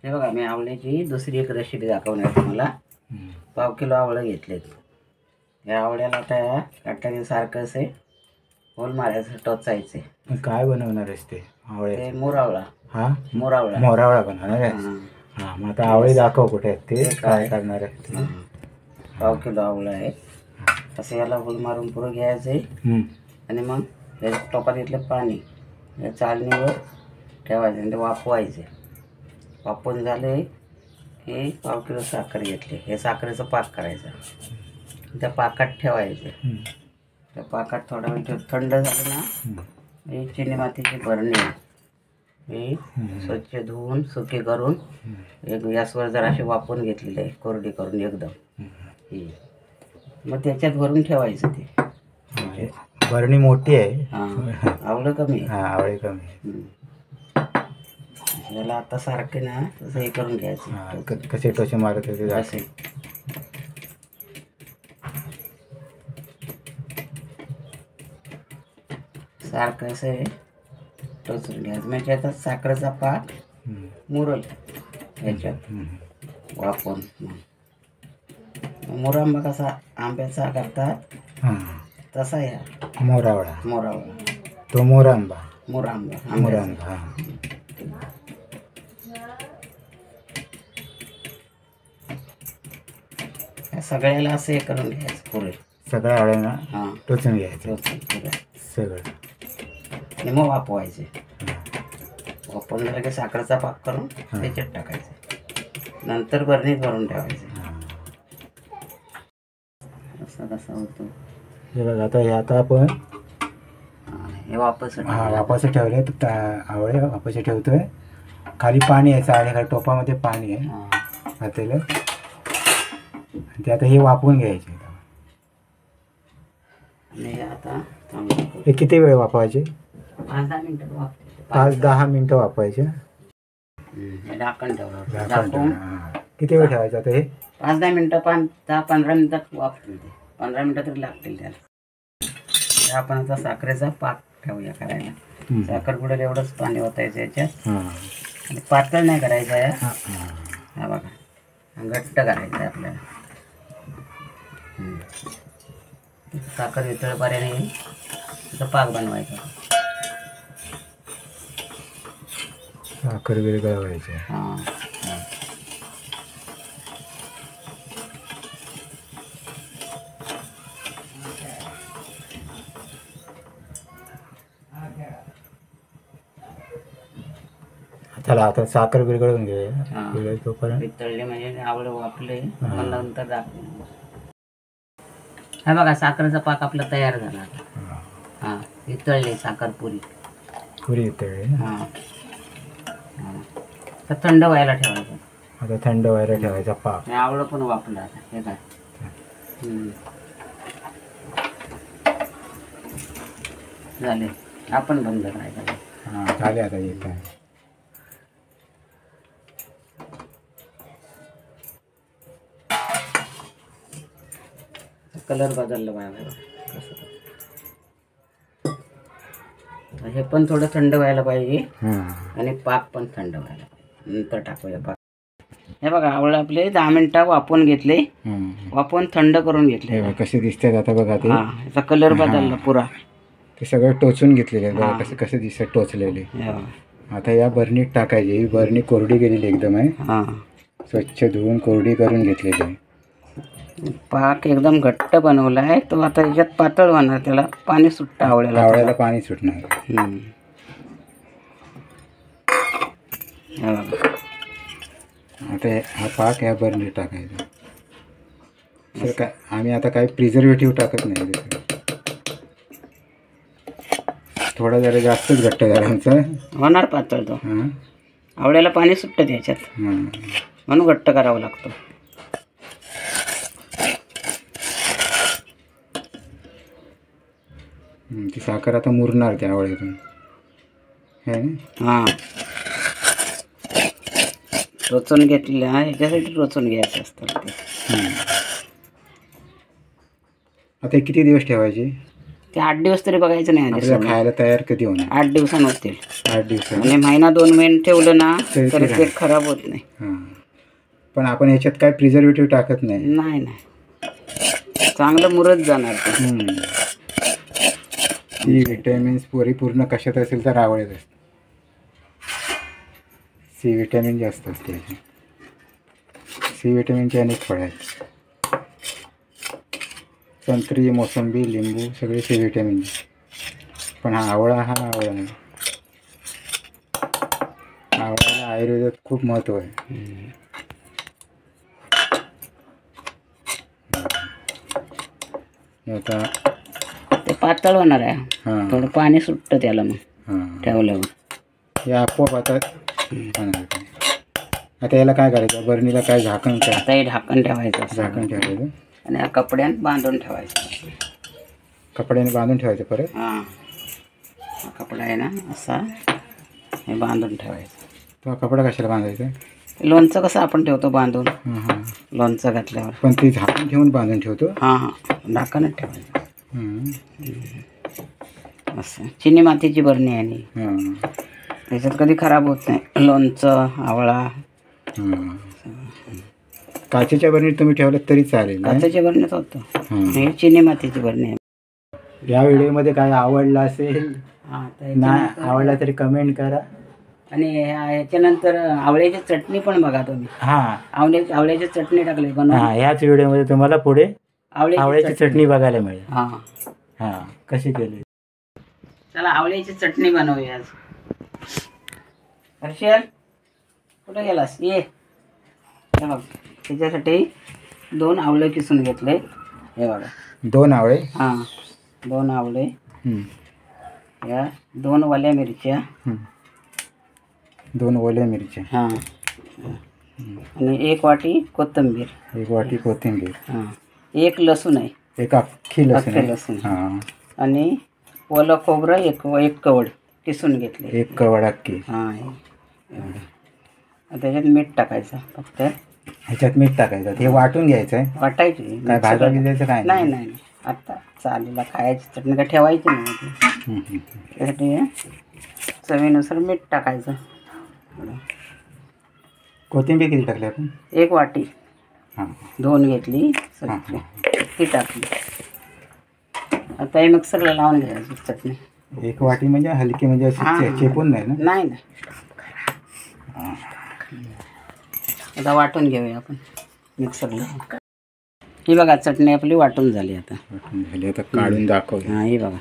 हे बघा, मी आवळ्याची दुसरी एक रेसिपी दाखवणार तुम्हाला. पाव किलो आवळं घेतलेत. या आवळ्याला आता काट्याने सारखं असे होल मारायचं, टोचायचे. काय बनवणार आहेस ते आवळे? ते मोरावळा. हा, मोरावळा. मोरावळा बनवणार आहेस? हा, मग आता आवळे दाखव कुठे आहेत ते, काय करणार आहे. पाव किलो आवळं आहे. असं याला होल मारून पुरं घ्यायचं आहे आणि मग या टोपात घेतलं पाणी या चाळणीवर ठेवायचं आणि ते वाफवायचे. वाफवून झाले की पाव किलो साखर घेतली. हे साखरेचं पाक करायचा, त्या पाकात ठेवायचे. त्या पाकात थोडा वेळ थंड झालं ना, ही चिनी मातीची भरणी ही स्वच्छ धुवून सुकी करून एक गॅसवर जराशी वाफवून घेतलेली आहे, कोरडी करून एकदम. ही मग त्याच्यात भरून ठेवायचं. ते भरणी मोठी आहे. हां, आवळं कमी आहे. हा, आवळे कमी आहे. याला आता सारखे ना तसं हे करून घ्यायचं. कसे टोचे मारत होते असे सारखं असं टोचून घ्यायचं. म्हणजे आता साखरेचा पाक मुरल ह्याच्यात वापरून. मुरांबा कसा आंब्याचा करतात तसा या मोरावळा. मोरावळा तो मोरांबा. मोरांबा. मोरांबा. सगळ्याला असं हे करून घ्यायचं पुरे. सगळ्या आवळ्यांना टोचून घ्यायचं सगळं आणि मग वापवायचे. वापरून झालं की साखरेचा पाक करून त्याच्यात टाकायचं. नंतर बरणीत भरून ठेवायचे. असं कसा होतो हे बघा. आता हे आता आपण हे वापस वापस ठेवले. आवळे वापस ठेवतोय. खाली पाणी आहे, चाळणीखाली टोपामध्ये पाणी आहे घातलेलं. ते आता हे वापरून घ्यायचे. आणि आता हे किती वेळ वापरायचे? 5-10 मिनिटं वापरायचे. 5-10 मिनिटं वापरायचे. झाकण ठेवलं. किती वेळ ठेवायचं आता हे? 5-10 मिनिटं. 10-15 मिनिटात वापरतील ते. 15 मिनिटं तरी लागतील त्याला. आपण आता साखरेचा पाक ठेवूया करायला. साखर बुडेल एवढंच पाणी ओतायचं याच्यात. आणि पातळ नाही करायचं आहे. हा बघा, घट्ट करायचं आहे आपल्याला. साखर वितळपर्यंत येईल त्याचा पाक बनवायचा. साखर विरघळवायची. हां, चला आता साखर विरघळून घे. तोपर्यंत वितळले म्हणजे आवडं वापले. मग नंतर दाखवू. हा बघा, साखरेचा पाक आपला तयार झाला. हां, वितळले साखर पुरी वितळली. हां, तर थंड व्हायला ठेवायचं. आता थंड व्हायला ठेवायचा पाक. आवडं पण वापरलं आता. हे काय झाले. आपण बंद करायचं. हां, झाले. आता येत आहे. कलर बदललं बाहेर. हे पण थोडं थंड व्हायला पाहिजे आणि पाक पण थंड व्हायला पाहिजे. नंतर टाकूया पाक. हे बघा, आवळं आपले 10 मिनिटं वापरून घेतले. वापरून थंड करून घेतले. कसे दिसतात आता बघा. ते याचा कलर बदलला पुरा. ते सगळं टोचून घेतलेले बघा. कसे दिसतात टोचलेले. आता या बरणीत टाकायचे. ही बरणी कोरडी गेलेली एकदम आहे. स्वच्छ धुवून कोरडी करून घेतलेली आहे. पाक एकदम घट्ट बनवला आहे तो. आता याच्यात पातळ होणार. त्याला पाणी सुटतं. आवळ्याला पाणी सुटणार. आता हा पाक या बरणीत टाकायचा. तर काय आम्ही आता काही प्रिझर्वेटिव्ह टाकत नाही. थोडा जरा जास्तच घट्ट झाला होणार पातळ तो. आवळ्याला पाणी सुटतं त्याच्यात, म्हणून घट्ट करावं लागतं. ती साखर आता मुरणार त्या आवळ्यातून. हां, टोचून घेतलेलं आहे. ह्याच्यासाठी टोचून घ्यायचं असतं ते. आता किती दिवस ठेवायचे? ते 8 दिवस तरी बघायचं नाही आधी आपल्याला सोडून. खायला तयार कधी होणार? 8 दिवसांनी होतील. 8 दिवसांनी. आणि महिना 2 महिने ठेवलं ना तरी तरी ते ते खराब होत नाही. हां, पण आपण याच्यात काय प्रिझर्वेटिव्ह टाकत नाही. नाही चांगलं मुरत जाणार ते. सी विटॅमिन्स परिपूर्ण कशात असेल तर आवळ्यात असते. सी विटॅमिन जास्त असते याच्यात. सी विटॅमिनचे अनेक फळं आहेत. संत्री, मोसंबी, लिंबू सगळे सी विटॅमिन. पण हा आवळा नाही. आवळ्याला आयुर्वेदात खूप महत्त्व आहे. आता ते पातळ होणार आहे. हां थोडं पाणी सुटतं त्याला मग हां, ठेवल्यावर. हे आपोआप आता आता याला काय करायचं? बरणीला काय झाकण काय? आता हे झाकण ठेवायचं झाकण ठेवायचं आणि या कपड्यात बांधून ठेवायचं. कपड्याने बांधून ठेवायचं परत. हां, हा कपडा आहे ना असा हे बांधून ठेवायचं. तो कपडा कशाला बांधायचा? लोणचं कसं आपण ठेवतो बांधून, हां हां, लोणचं घातल्यावर. पण ते झाकण ठेवून बांधून ठेवतो. हां झाकणच ठेवायचं. हां असं चिनी मातीची बरणी आहे आणि हां त्याच्यात कधी खराब होत नाही. लोणचं, आवळा. हां, काचेच्या बरणीत तुम्ही ठेवलं तरी चालेल. काचेच्या बरणीत होतं. हां. हे चिनी मातीची बरणी आहे. या व्हिडिओमध्ये काय आवडलं असेल हां तर नाही आवडला तरी कमेंट करा. आणि ह्याच्यानंतर आवळ्याची चटणी पण बघा तुम्ही. हां आवळ्याची चटणी टाकली बनवून. हां, ह्याच व्हिडिओमध्ये तुम्हाला पुढे आवळ्याची चटणी बघायला मिळेल. हां हां, कशी केली? चला आवळ्याची चटणी बनवूया आज. हर्षल कुठे गेलास? ये. हे बघ त्याच्यासाठी 2 आवळे किसून घेतले. हे बघा 2 आवळे. हां 2 आवळे. या 2 वाल्या मिरच्या. 2 ओल्या मिरच्या. हां आणि 1 वाटी कोथिंबीर. 1 वाटी कोथिंबीर. हां 1 लसूण आहे. 1 अख्खी लसूण. अख्खे लसूण. हां, आणि ओलं खोबरं 1 कवड किसून घेतले. 1 कवड अख्खी. हां त्याच्यात मीठ टाकायचं फक्त. ह्याच्यात मीठ टाकायचं. हे वाटून घ्यायचं आहे. वाटायची काय भाजा गिजायचं काय नाही नाही आता चालेल. खायची चटणी काय ठेवायची नाही. त्यासाठी चवीनुसार मीठ टाकायचं. कोथिंबीर किती टाकली आपण? 1 वाटी. हां 2 घेतली सगळी ती टाकली. आता हे मिक्सरला लावून घ्यायची चटणी. 1 वाटी म्हणजे हलकी म्हणजे अशी चेपून नाही ना? नाही नाही. आता वाटून घेऊया आपण मिक्सरला. ही बघा चटणी आपली वाटून झाली. आता वाटून झाली. आता काढून दाखव. हां ही बघा.